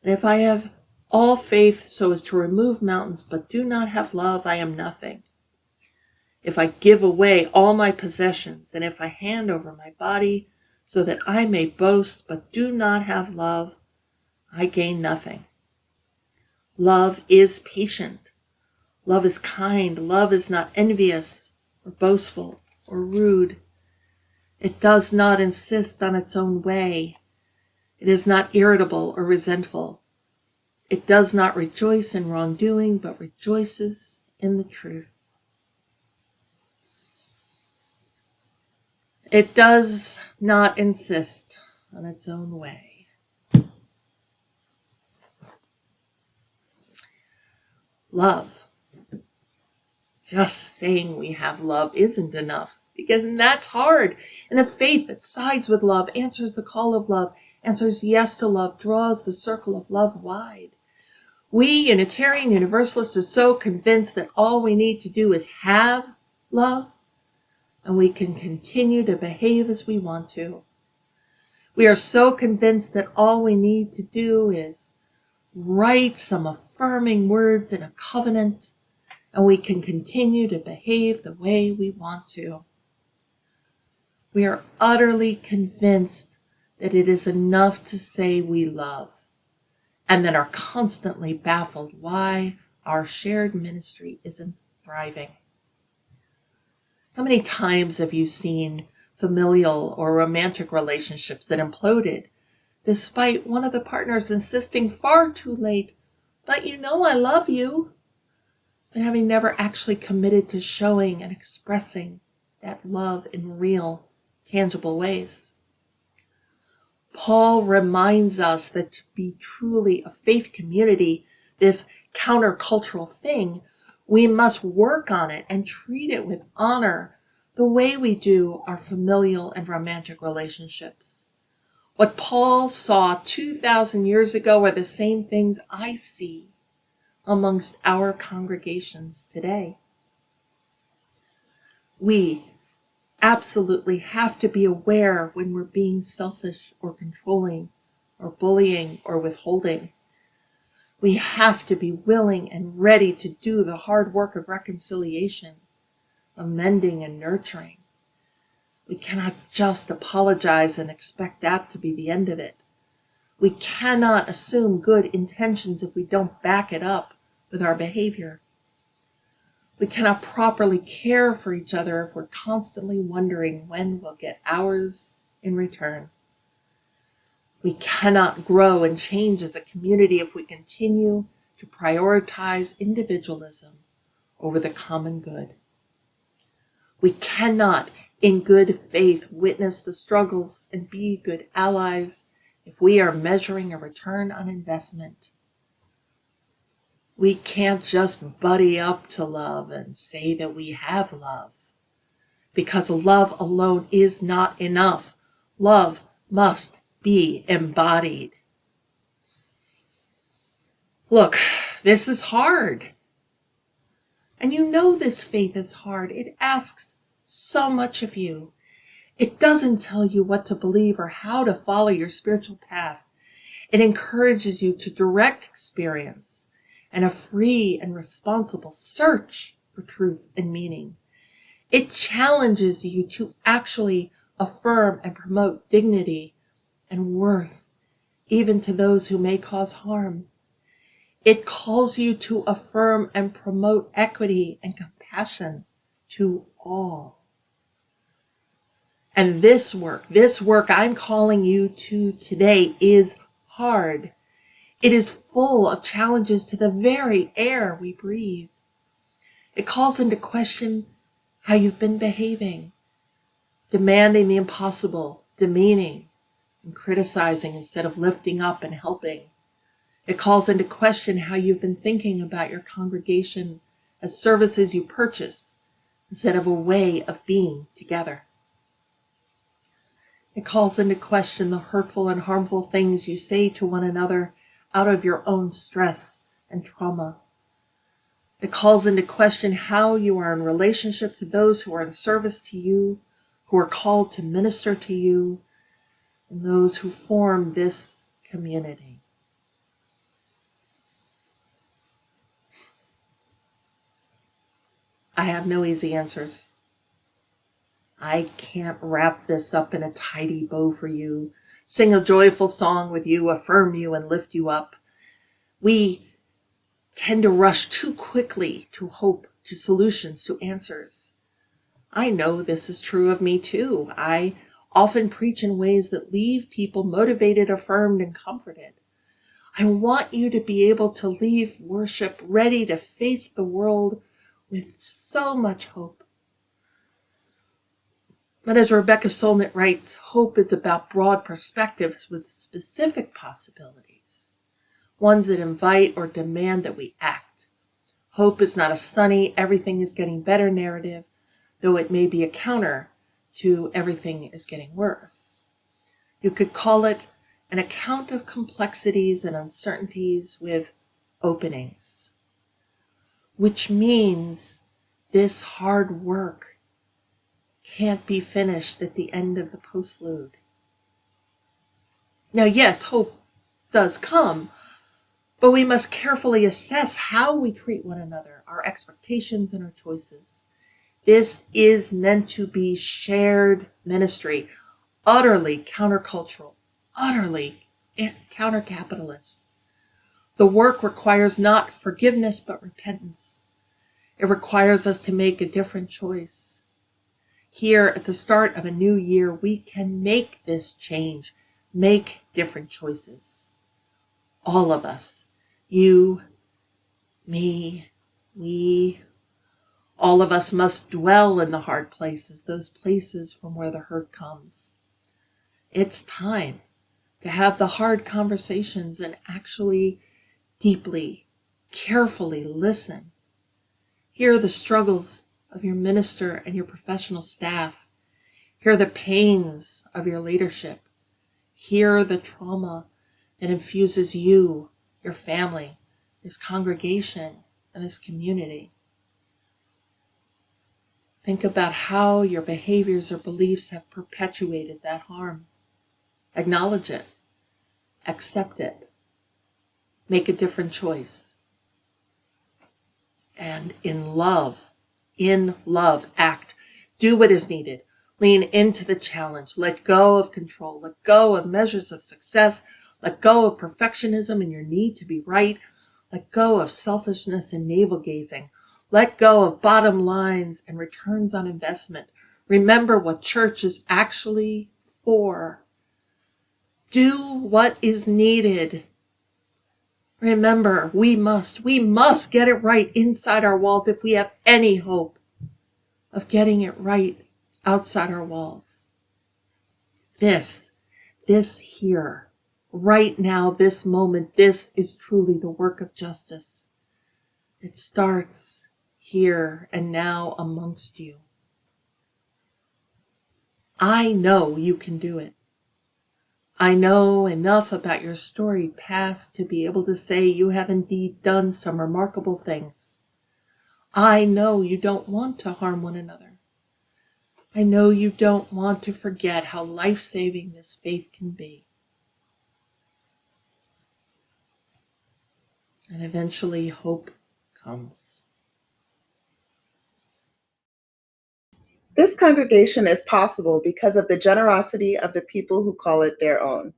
and if I have all faith so as to remove mountains, but do not have love, I am nothing. If I give away all my possessions, and if I hand over my body so that I may boast, but do not have love, I gain nothing. Love is patient. Love is kind. Love is not envious or boastful or rude. It does not insist on its own way. It is not irritable or resentful. It does not rejoice in wrongdoing, but rejoices in the truth. It does not insist on its own way. Love. Just saying we have love isn't enough, because that's hard. And a faith that sides with love, answers the call of love, answers yes to love, draws the circle of love wide. We Unitarian Universalists are so convinced that all we need to do is have love, and we can continue to behave as we want to. We are so convinced that all we need to do is write some affirming words in a covenant, and we can continue to behave the way we want to. We are utterly convinced that it is enough to say we love, and then are constantly baffled why our shared ministry isn't thriving. How many times have you seen familial or romantic relationships that imploded despite one of the partners insisting far too late, but you know I love you, but having never actually committed to showing and expressing that love in real, tangible ways? Paul reminds us that to be truly a faith community, this countercultural thing, we must work on it and treat it with honor the way we do our familial and romantic relationships. What Paul saw 2,000 years ago are the same things I see amongst our congregations today. We absolutely have to be aware when we're being selfish or controlling or bullying or withholding. We have to be willing and ready to do the hard work of reconciliation, of mending and nurturing. We cannot just apologize and expect that to be the end of it. We cannot assume good intentions if we don't back it up with our behavior. We cannot properly care for each other if we're constantly wondering when we'll get ours in return. We cannot grow and change as a community if we continue to prioritize individualism over the common good. We cannot, in good faith, witness the struggles and be good allies if we are measuring a return on investment. We can't just buddy up to love and say that we have love, because love alone is not enough. Love must be embodied. Look, this is hard. And you know this faith is hard. It asks so much of you. It doesn't tell you what to believe or how to follow your spiritual path. It encourages you to direct experience and a free and responsible search for truth and meaning. It challenges you to actually affirm and promote dignity and worth, even to those who may cause harm. It calls you to affirm and promote equity and compassion to all. And this work I'm calling you to today is hard. It is full of challenges to the very air we breathe. It calls into question how you've been behaving, demanding the impossible, demeaning, and criticizing instead of lifting up and helping. It calls into question how you've been thinking about your congregation as services you purchase instead of a way of being together. It calls into question the hurtful and harmful things you say to one another out of your own stress and trauma. It calls into question how you are in relationship to those who are in service to you, who are called to minister to you, and those who form this community. I have no easy answers. I can't wrap this up in a tidy bow for you, sing a joyful song with you, affirm you, and lift you up. We tend to rush too quickly to hope, to solutions, to answers. I know this is true of me too. I often preach in ways that leave people motivated, affirmed, and comforted. I want you to be able to leave worship ready to face the world with so much hope. But as Rebecca Solnit writes, hope is about broad perspectives with specific possibilities, ones that invite or demand that we act. Hope is not a sunny, everything is getting better narrative, though it may be a counter to everything is getting worse. You could call it an account of complexities and uncertainties with openings, which means this hard work can't be finished at the end of the postlude. Now, yes, hope does come, but we must carefully assess how we treat one another, our expectations and our choices. This is meant to be shared ministry, utterly countercultural, utterly counter-capitalist. The work requires not forgiveness, but repentance. It requires us to make a different choice. Here at the start of a new year, we can make this change, make different choices. All of us, you, me, we, all of us must dwell in the hard places, those places from where the hurt comes. It's time to have the hard conversations and actually deeply, carefully listen. Hear the struggles of your minister and your professional staff. Hear the pains of your leadership. Hear the trauma that infuses you, your family, this congregation, and this community. Think about how your behaviors or beliefs have perpetuated that harm. Acknowledge it. Accept it. Make a different choice. And in love, act. Do what is needed. Lean into the challenge. Let go of control. Let go of measures of success. Let go of perfectionism and your need to be right. Let go of selfishness and navel-gazing. Let go of bottom lines and returns on investment. Remember what church is actually for. Do what is needed. Remember, we must get it right inside our walls if we have any hope of getting it right outside our walls. This here, right now, this moment, this is truly the work of justice. It starts here and now amongst you. I know you can do it. I know enough about your storied past to be able to say you have indeed done some remarkable things. I know you don't want to harm one another. I know you don't want to forget how life-saving this faith can be. And eventually hope comes. This congregation is possible because of the generosity of the people who call it their own.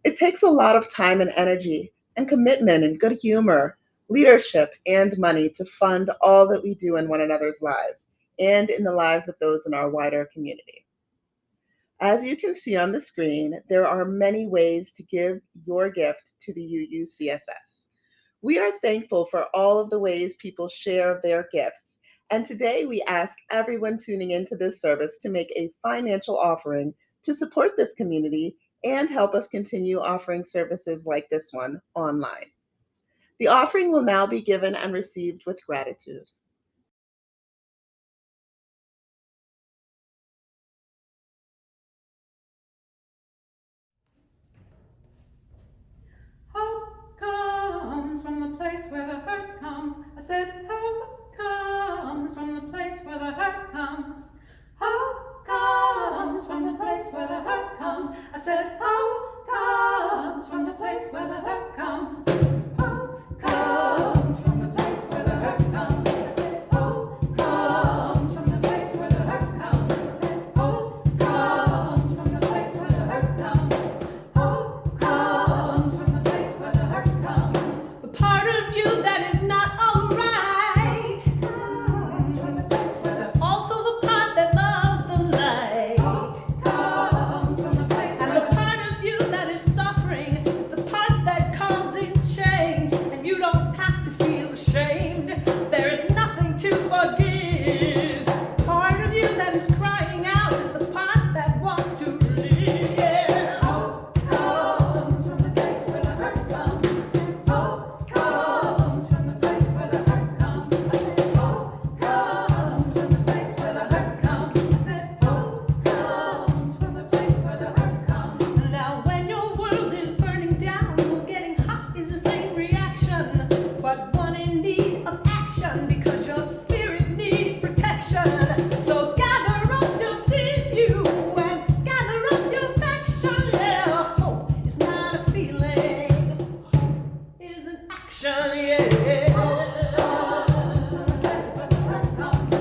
It takes a lot of time and energy and commitment and good humor, leadership, and money to fund all that we do in one another's lives and in the lives of those in our wider community. As you can see on the screen, there are many ways to give your gift to the UUCSS. We are thankful for all of the ways people share their gifts, and today we ask everyone tuning into this service to make a financial offering to support this community and help us continue offering services like this one online. The offering will now be given and received with gratitude. Hope comes from the place where the hurt comes. I said hope comes from the place where the hurt comes. Hope comes from the place where the hurt comes. I said hope comes from the place where the hurt comes. Hope comes from the place where the hurt comes. I said hope comes from the place where the hurt comes. I said hope comes from the place where the hurt comes. Hope comes from the place where the hurt comes. The part of you that is not alright comes from the place where there's also the part that loves the light. Hope comes from the place where the part of you that is suffering is the part that causes change, and you don't have to feel ashamed. There is nothing to forgive. The part of you that is crying out is the part that wants to live. Hope comes from the place where the hurt comes. Hope comes from the place where the hurt comes. Hope comes from the place where the hurt comes. Hope comes from the place where the hurt comes. Now when your world is burning down, well, getting hot is the same reaction, but one in need of action because your spirit needs protection. So gather up your sinew and gather up your affection. Yeah, hope is not a feeling, hope is an action. Yeah. Hope comes from the place where the hurt comes.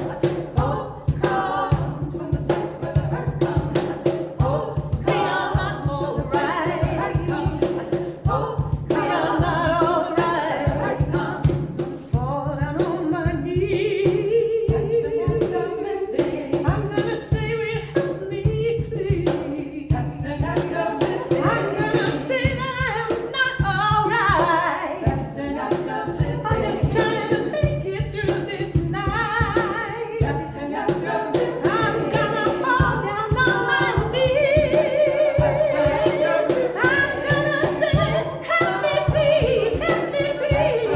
Hope comes from the place where the hurt comes. Hope we are not alright. Hope we are not alright. Fall down on my knees. I'm gonna say, will help me, please. I'm gonna say that I'm not alright. I'm just trying to make it through this night. I'm gonna fall down on my knees. I'm gonna say, help me please, help me please.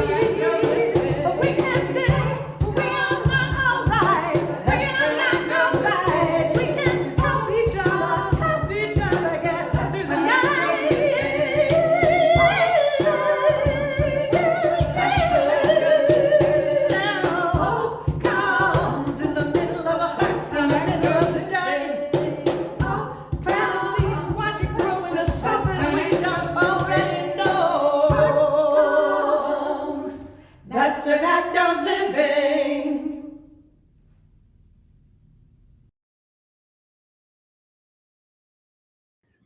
We can say, we are not alright, we are not alright. We can help each other get through the night. Now hope comes in the middle of a hurt, in the middle of the day. Plant a seed and watch it grow into something we don't already know. That's an act of living.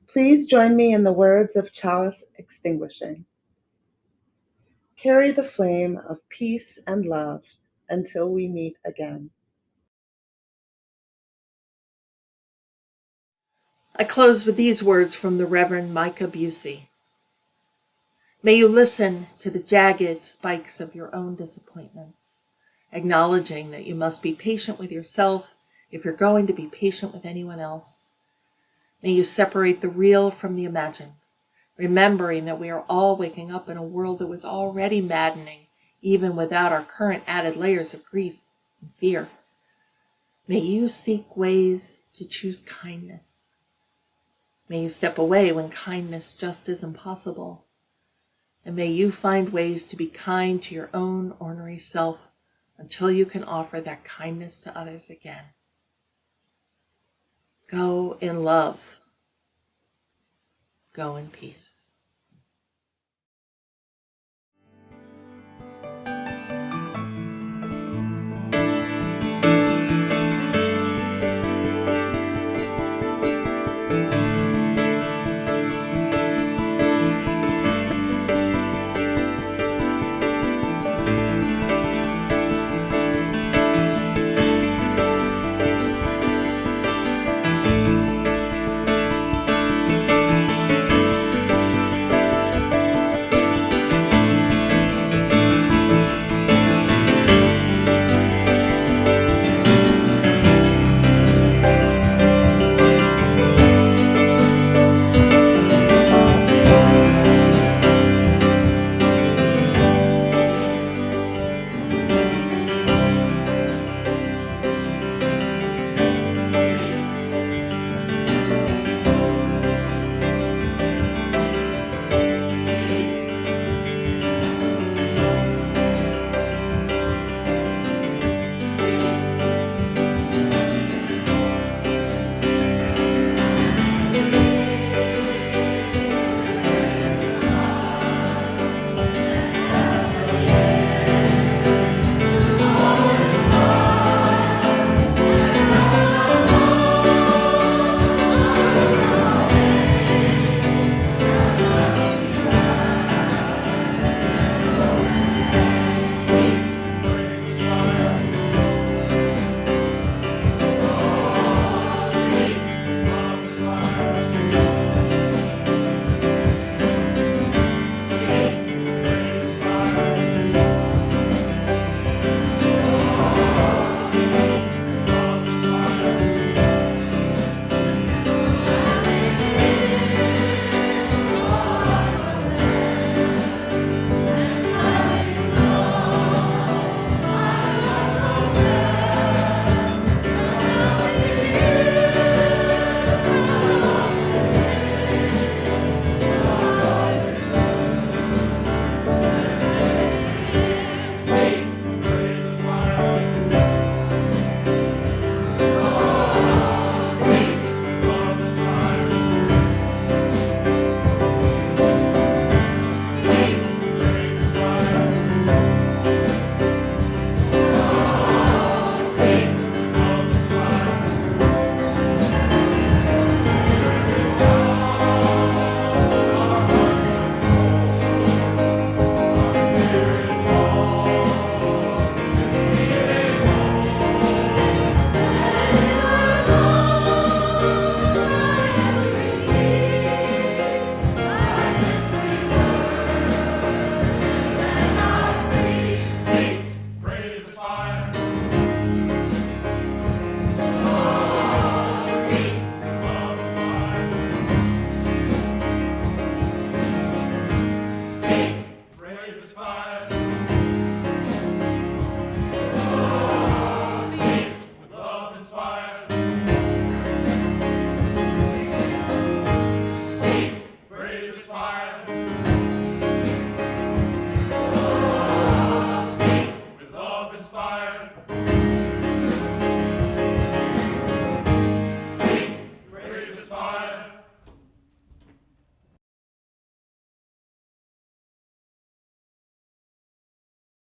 Please join me in the words of chalice extinguishing. Carry the flame of peace and love until we meet again. I close with these words from the Reverend Micah Busey. May you listen to the jagged spikes of your own disappointments, acknowledging that you must be patient with yourself if you're going to be patient with anyone else. May you separate the real from the imagined, remembering that we are all waking up in a world that was already maddening, even without our current added layers of grief and fear. May you seek ways to choose kindness. May you step away when kindness just isn't possible. And may you find ways to be kind to your own ornery self until you can offer that kindness to others again. Go in love. Go in peace.